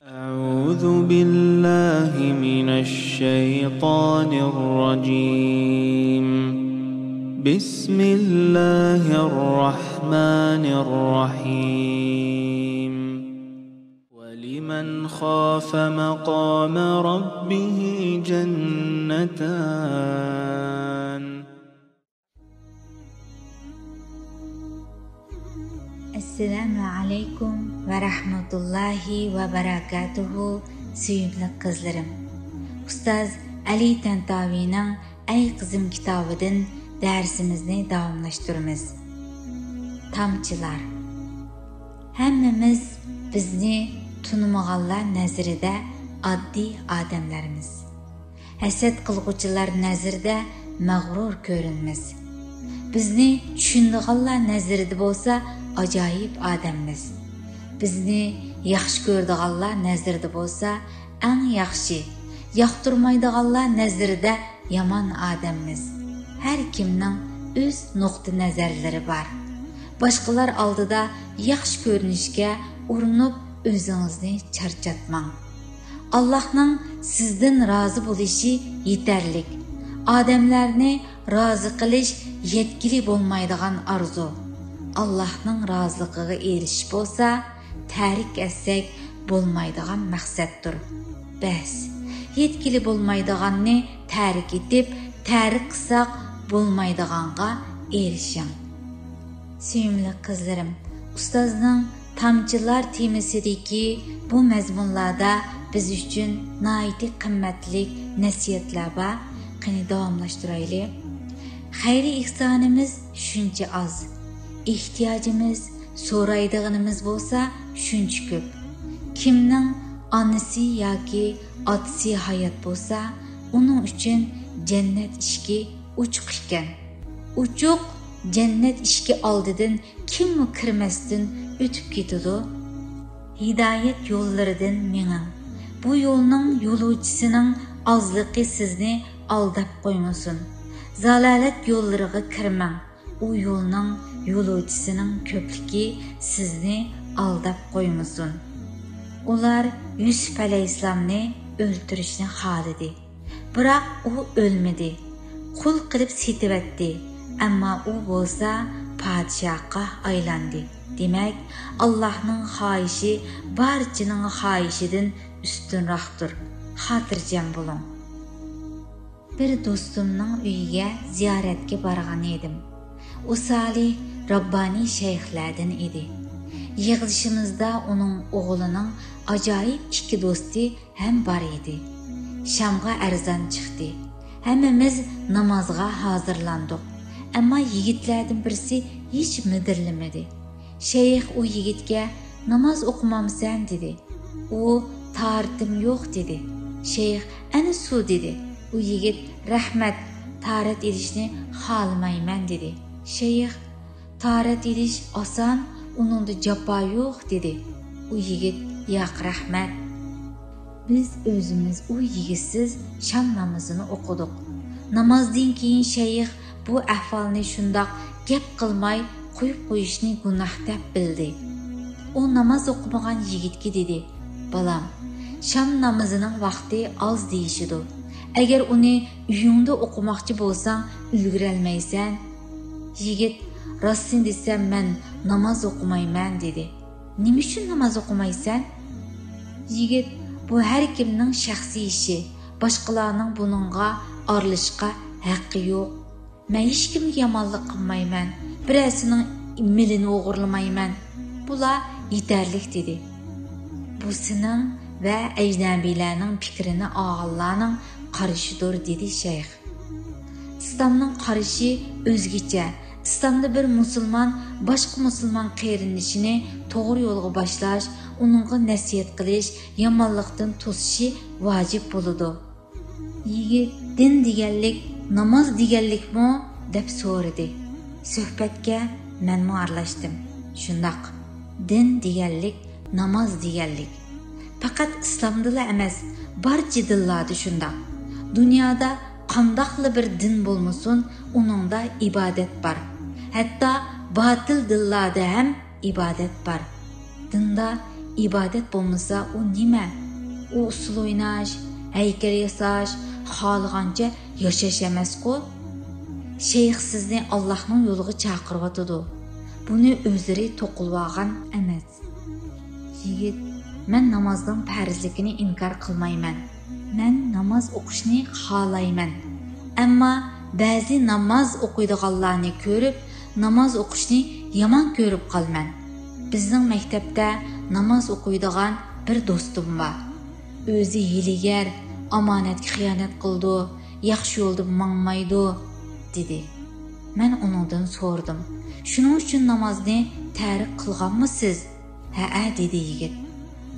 أعوذ بالله من الشيطان الرجيم بسم الله الرحمن الرحيم ولمن خاف مقام ربه جنتان Assalamu alaikum ve rahmetullahi ve berekatuhu süyümlü kızlarım. Ustaz Ali Tantavi'nin Ey Kızım kitabıdan dersimizni davamlaştırımız. Tamçılar. Hemmimiz bizni tunumağallar nazarida addi adamlarimiz. Haset kılgıçılar nazarida mağrur görünmez. Bizni düşündüğallar nazarida bolsa acayip adammiz. Bizni yaxshi ko'rdiganlar nazarida bo'lsa, eng yaxshi, yoqtirmaydiganlar nazarida yomon odammiz. Har kimning o'z nuqta nazarlari bor. Boshqalar oldida yaxshi ko'rinishga urinib o'zingizni charchatmang. Allohning sizdan rozi bo'lishi yetarli. Odamlarni rozi qilish yetkili bo'lmaydigan arzu. Allah'ның razılıqıga erişip olsa, tərik etsek bolmaydıgan məqsəddir. Bəs, yetkili bolmaydıganını tərik etib, tərik qısaq bolmaydıganğa erişin. Süyümlü kızlarım, Ustazның Tamçılar temisideki bu məzmunlarda biz üçün naiti qimmatli nəsiyyətlər var. Qani davamlaşdıraylı. Xeyri ihsanımız şunca az. İhtiyacımız, so'raydiganimiz bo'lsa shuncha ko'p. Kimning onasi yoki otasi hayot bo'lsa, uning uchun jannat ishki uchuq ekan. Uchuq jannat ishki oldidan kimmi kirmasdan o'tib ketadi. Hidoyat yo'llaridan mening. Bu yo'lning yo'lovchisining ozligi sizni aldab qo'ymasin. Zalolat yo'llariga kirmang. O yo'lning yo'lovchisining ko'pligi sizni aldab qo'ymasin. Ular Yusuf alayhisalomni o'ldirishni xohladi. Biroq u o'lmadi. Qul qilib setibatdi. Ammo u bo'lsa podshohga aylandi. Demak, Allohning xohishi barchaning xohishidan ustunroqdir. Xotirjam bo'ling. Bir do'stimning uyiga ziyoratga borgan edim. O salih Rabbani şeyhlerden idi. Yığılışımızda onun oğlunun acayip iki dostu hem var idi. Şam'a erzan çıktı. Hemimiz namazga hazırlandık. Ama yigitlerden birisi hiç müdürlemedi. Şeyh o yigitke namaz okumam sen dedi. O taharetim yok dedi. Şeyh ana su dedi. O yigit rahmet taharet edişini halmayman dedi. Şeyh, taharet ediş asan, onun da capa yok dedi. O yigit, yak rahmet. Biz özümüz o yigitsiz şam namazını okuduk. Namazdan keyin şeyh bu ahvalni şundaq gap qilmay qo'yib qo'yishni gunoh deb bildi. O namaz o'qimagan yigitga dedi: "Balam, sham namozining vaqti oz deyishidi. Agar uni uyingda o'qimoqchi bo'lsang, ulgurolmaysan." Yigit, rostini desem men namaz okumayman dedi. Nima uchun namaz okumaysan? Yigit, bu har kimning shaxsiy ishi. Boshqalarning buningga aralashishga haqqi yo'q. Men hech kimga yomonlik qilmayman. Birasining milini o'g'irlamayman. Bular yetarli dedi. Bu sening va ajnabiylarning fikrini og'illarning qarashidir dedi shayx. İslamның qarışı özgüçe. İslamda bir musulman başqa musulman qeyrinishini to'g'ri yo'lga boshlash, uningga nasihat qilish, yomonlikdan to'sishi vojib bo'ladi. Yigit din deganlik namoz deganlikmi deb so'radi. Suhbatga men aralashdim. Shundoq, din deganlik namoz deganlik. Faqat islomda emas, barcha dinlarda shundoq. Dunyoda qandaqlı bir din bo'lmasin, uningda ibodat bor. Hatto batil dinlarda ham ibodat bor. Dinda ibodat bo'lmasa, u nima? U usul o'ynash, haykal yasash, xohlagancha yashash emas-ku. Sheyx sizni Allohning yo'liga chaqiryotdi. Buni o'zlari to'qilib olgan emas. Yigit, men namozning farzligini inkor qilmayman. Men namoz o'qishni xohlayman. Ammo ba'zi namoz o'qiydiganlarni ko'rib, namoz o'qishni yomon ko'rib qolman. Bizning maktabda namoz o'qiydigan bir do'stim bor. O'zi hiylagar, omonatga xiyonat qildi, yaxshi yo'lda mangmaydi, dedi. Men uningdan so'radim. Shuning uchun namozni tark qilganmisiz? Ha, dedi yigit.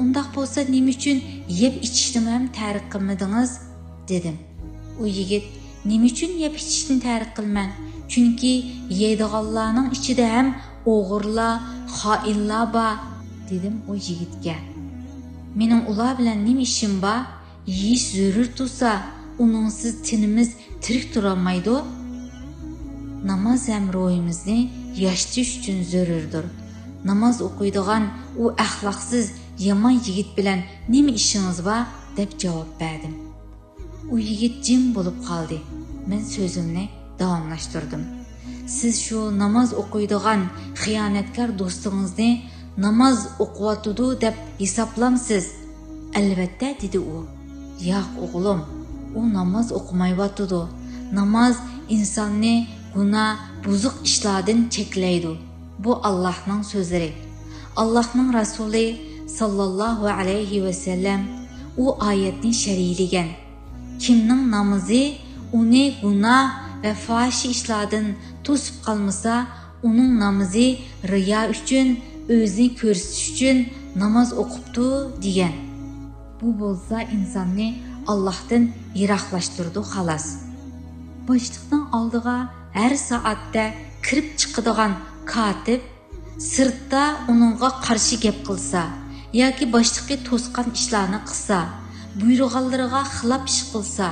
Undaq bo'lsa, nima uchun yeb ichishni ham tark qilmadingiz? dedim. U yigit, nima uchun yeb ichishni tark qilman? Chunki yeydiganlarning ichida ham o'g'irlar, xoinlar bor, dedim u yigitga. Mening ular bilan nima ishim bor? Yeyish zarur tursa, uningsiz tinimiz tirik turolmaydi. Namoz ham ruhimizni yashirish uchun zarurdir. Namoz o'qiydigan u axloqsiz yomon yigit bilan nima ishingiz bor? deb javob berdim. U yigit jim bo'lib qoldi. Men so'zimni davomlashtirdim. Siz shu namoz o'qiydigan xiyonatkor do'stingizni namoz o'qiyotdi deb hisoblamsiz? Albatta, dedi u. Yo'q o'g'lim, u namoz o'qimayotdi. Namoz insonni gunoh, buzuq ishlardan cheklaydi. Bu Allohning so'zlari. Allohning rasuli sallallohu alayhi va sallam u oyatni sharhlagan. Kimning namozi uni gunoh va fohish ishlardan to'sib qolmasa, uning namozi riyo uchun, o'zini ko'rsatish uchun namoz o'qibdi degan. Bu bo'lsa insonni Allohdan yiroqlashtirdi xolos. Boshliqning oldiga har soatda kirib chiqadigan katib sirtda uningga qarshi gap qilsa yoki boshliqqa to'sqan ishlarni qilsa, buyruqlariga xilof ish qilsa,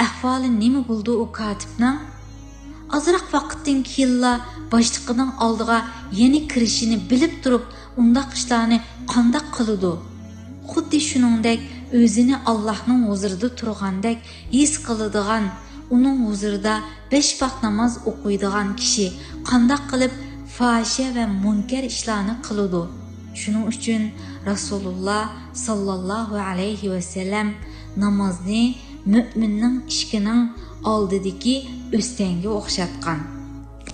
ahvoli nima bo'ldi u katibning? Azroq vaqtdan keyin boshliqining oldiga yana kirishini bilib turib, undaq ishlarni qanday qiladi? Xuddi shuningdek o'zini Allohning huzurida turgandek his qiladigan, uning huzurida 5 vaqt namoz o'qiydigan kishi qanday qilib fohisha va munkar ishlarni qiladi? Shuning uchun Rasululloh sallallohu alayhi va sallam namozni mu'minning ishkining oldidagi o'stanga o'xshatgan.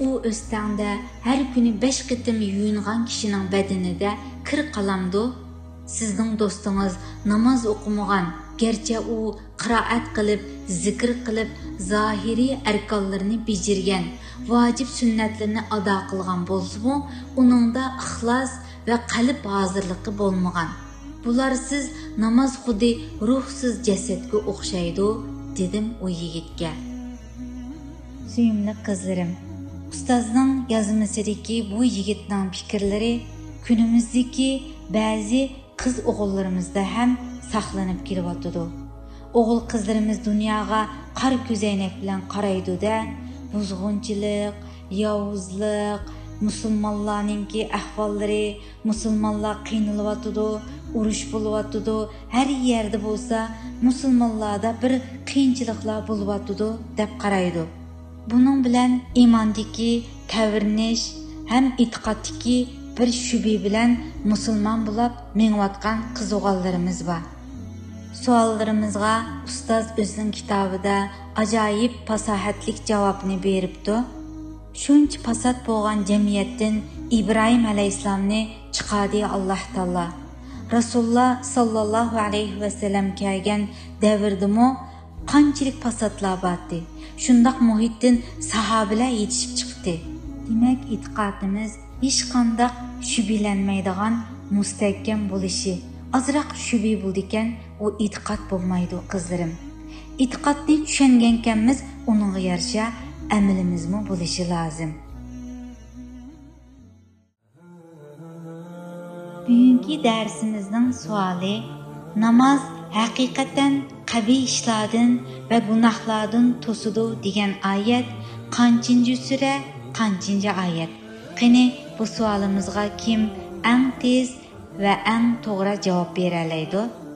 U o'standa har kuni 5 qitim yuyingan kishining badanida kir qalamdi. Sizning do'stingiz namoz o'qimagan, garchi u qiroat qilib, zikr qilib, zohiriy arkonlarni bejirgan, vojib sunnatlarni ado qilgan bo'lsa-mu, uningda ixlos va qalb hozirligi bo'lmagan. Bularsiz namoz xuddi ruhsiz jasadga o'xshaydi, dedim u yigitga. Suyimli qizlarim, ustozning yozmasidagi bu yigitning fikrlari kunimizdagi ba'zi qiz o'g'illarimizda ham saqlanib kelyapti. O'g'il qizlarimiz dunyoga qor ko'zoynak bilan qaraydi-da, buzg'unchilik, yovuzlik, musulmonlarningki ahvollari, musulmonlar qiynalyapti, urush bo'lyapti, har yerda bo'lsa musulmonlarda bir qiyinchiliklar bo'lyapti deb qaraydi. Buning bilan iymondagi tavrinish ham e'tiqoddagi bir shubha bilan musulmon bo'lib mengayotgan qiz-o'g'illarimiz bor. Savollarimizga ustoz o'zining kitobida ajoyib fasohatlik javobni beribdi. Shuncha fasod bo'lgan jamiyatdan Ibrohim alayhisalomni chiqardi Alloh taolo. Rasululloh sallallohu alayhi va sallam kelgan davrdimi qanchalik fasodlar bordi. Shundaq muhitdan sahobalar yetishib chiqdi. Demak, e'tiqodimiz hech qanday shubhalanmaydigan mustahkam bo'lishi. Azroq shubha bo'ldikan, u e'tiqod bo'lmaydi qizlarim. E'tiqodni tushungankanmiz, uningga yarasha amalimizmi bo'lishi lozim. Bugungi darsimizning savoli: namoz haqiqatan qabih ishlardan va gunohlardan to'sidi degan oyat qanchinchi sura, qanchinchi oyat? Qani bu savolimizga kim eng tez va eng to'g'ri javob bera oladi.